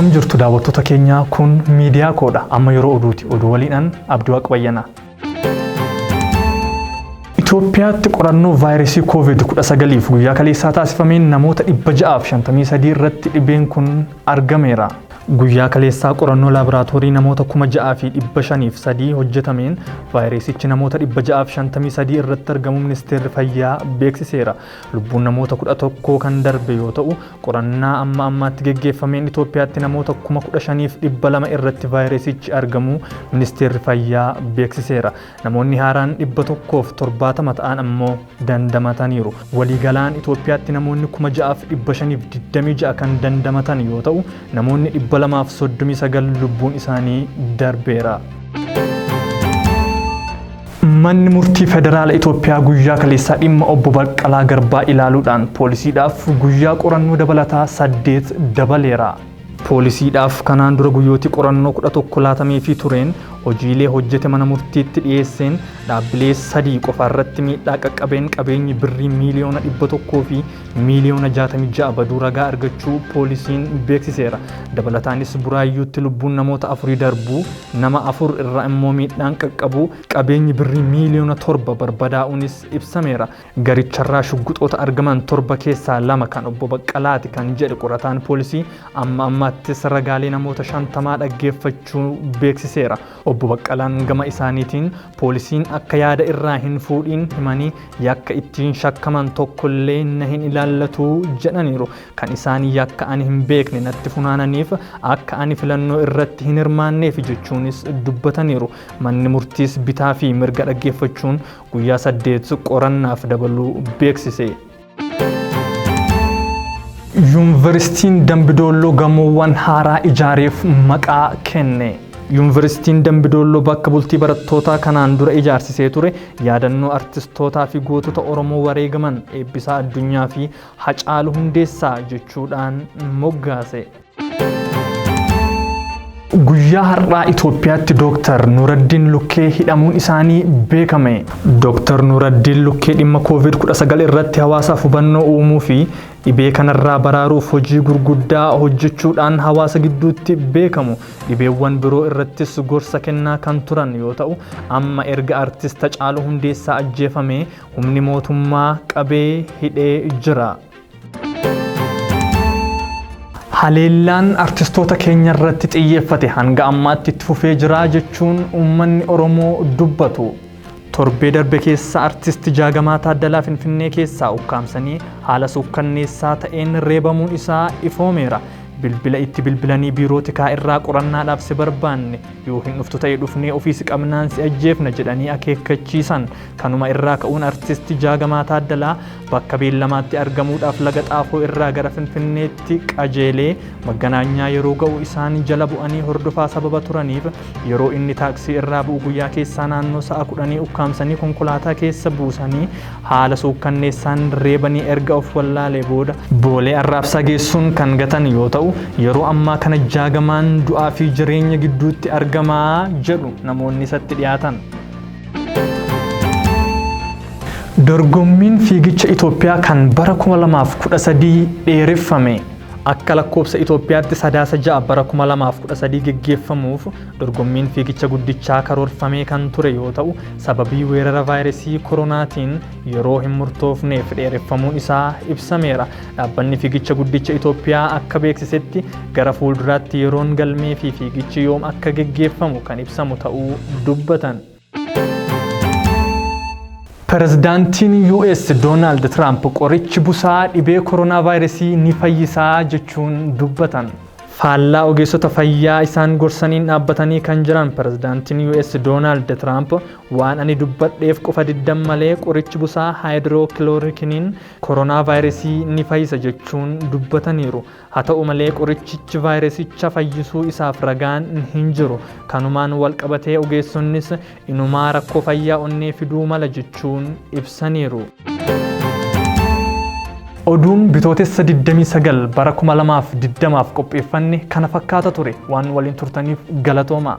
Akkam jirtu daawwattoota keenya kun miidiyaa koodha. Amma yeroo oduuti. Oduu waliin Abduu Aqbayyanaa. Itoophiyaatti qorannoo vaayirasii COVID-19 guyyaa kaleessaa taasifameen namoota 653 irratti dhibeen kun argameera. Guyyaa kaleessaa qorannoo laaboraatoorii namoota 6,503 hojjetameen vaayirasichi namoota 653 irratti argamu ministeerri fayyaa beeksiseera. Lubbuun namoota 11 kan darbe yoo ta'u, qorannaa amma ammaatti geggeeffameen Itoophiyaatti namoota 15,200 irratti vaayirasichi argamu ministeerri fayyaa beeksiseera. Namoonni haaraan 170 ta'an ammoo dandamataniiru. Waliigalaan Itoophiyaatti namoonni 6,526 kan dandamatan yoo ta'u, namoonni 239 lubbuun isaanii darbeera. Manni murtii federaala Itoophiyaa guyyaa kaleessaa dhimma obbo Baqqalaa Garbaa ilaaluudhaan poolisiidhaaf guyyaa qorannoo dabalataa 8 dabaleera. Poolisiidhaaf kanaan dura guyyooti qorannoo 11 laatamee tureen hojiilee hojjete mana murtiitti dhiyeesseen dhaabbilee 3 qofa irratti miidhaa qaqqabeen qabeenyi birrii miiliyoona 100 fi miiliyoona 66 baduu ragaa argachuu poolisiin beeksiseera. Dabalataanis Buraayyuutti lubbuun namoota 4 darbuu, nama 4 irraa immoo miidhaan qaqqabuu, qabeenyi birrii miiliyoona 7 barbadaa'uunis ibsameera. Garicharraa shugguxoota argaman 7 keessaa 2 kan obbo Baqqalaati kan jedhe qorataan poolisii amma ammaattis ragaalee namoota 50 dhaggeeffachuu beeksiseera. Obbo Baqqalaan gama isaaniitiin poolisiin akka yaada irraa hin fuudhiin himanii yakka ittiin shakkaman tokkollee na hin ilaallatu jedhaniiru. Kan isaanii yakka ani hin beekne natti funaananiif akka ani filannoo irratti hin hirmaanneef jechuunis dubbataniiru. Manni murtiis bitaa fi mirga dhaggeeffachuun guyyaa 8 qorannaaf dabaluu beeksise. Yuunivarsiitiin Dambidolloo gamoowwan haaraa ijaareef maqaa kenne. Yuunivarsiitiin Dambidolloo bakka bultii barattootaa kanaan dura ijaarsisee ture yaadannoo artistootaa fi gootota Oromoo wareegaman eebbisaa addunyaa fi Hacaaluu Hundeessaa jechuudhaan moggaase. Guyyaa har'aa Itoophiyaatti Dr. Nuraddiin Lukkee hidhamuun isaanii beekame. Dr. Nuraddiin Lukkee dhimma COVID-19 irratti hawaasaaf hubannoo uumuu fi dhibee kanarraa baraaruuf hojii gurguddaa hojjechuudhaan hawaasa gidduutti beekamu. Dhibeewwan biroo irrattis gorsa kennaa kan turan yoo ta'u, amma erga artist Hacaaluu Hundeessaa ajjeefamee humni mootummaa qabee hidhee jira. Haleellaan artistoota keenya irratti xiyyeeffate hanga ammaatti itti fufee jira jechuun uummanni Oromoo dubbatu. Torbee darbe keessa artist Jaagamaa Taaddalaa Finfinnee keessaa ukkaamsanii haala suukkanneessaa ta'een reebamuun isaa ifoomeera. Bilbila itti bilbilanii biiroo tikaa irraa qorannaadhaaf si barbaanne yoo hin dhuftu ta'e dhufnee ofiisi qabnaan si ajjeefna jedhanii akeekkachiisan. Kanuma irraa ka'uun artist Jaagamaa Taaddalaa bakka beellamaatti argamuudhaaf laga Xaafoo irraa gara Finfinneetti qajeelee Maganaanyaa yeroo ga'u isaan jala bu'anii hordofaa sababa turaniif yeroo inni taaksii irraa bu'u guyyaa keessaa naannoo sa'a 10 ukkaamsanii konkolaataa keessa buusanii haala suukkanneessaan reebanii erga of wallaalee booda boolee arraabsaa geessuun kan gatan yoo ta'u, yeroo ammaa kana Jaagamaan du'aa fi jireenya gidduutti argamaa jedhu namoonni isatti dhiyaatan. Dorgommiin fiigicha Itoophiyaa kan bara 2013 dheereffame. Akka lakkoofsa Itoophiyaatti sadaasa 6 bara 2013 geggeeffamuuf dorgommiin fiigicha guddichaa karoorfamee kan ture yoo ta'u, sababii weerara vaayirasii koronaatiin yeroo hin murtoofneef dheereffamuun isaa ibsameera. Dhaabbanni fiigicha guddicha Itoophiyaa akka beeksisetti gara fuulduraatti yeroon galmee fi fiigichi yoom akka geggeeffamu kan ibsamu ta'uu dubbatan. Pirezidaantiin US Donald Trump qorichi busaa dhibee koronaa vaayirasii ni fayyisaa jechuun dubbatan. Faallaa ogeessota fayyaa isaan gorsaniin dhaabbatanii kan jiran Pirezidaantiin US Donald Trump waan ani dubbadheef qofa diddan malee qorichi busaa haayidrookiloorikiniin koronaa vaayirasii ni fayyisa jechuun dubbataniiru. Haa ta'u malee qorichichi vaayirasicha fayyisuu isaaf ragaan hin jiru. Kanumaan wal qabatee ogeessonnis inumaa rakkoo fayyaa onnee fiduu mala jechuun ibsaniiru. Oduun bitootessa 29 bara 2020 qopheeffanne kana fakkaata ture. Waan waliin turtaniif galatoomaa.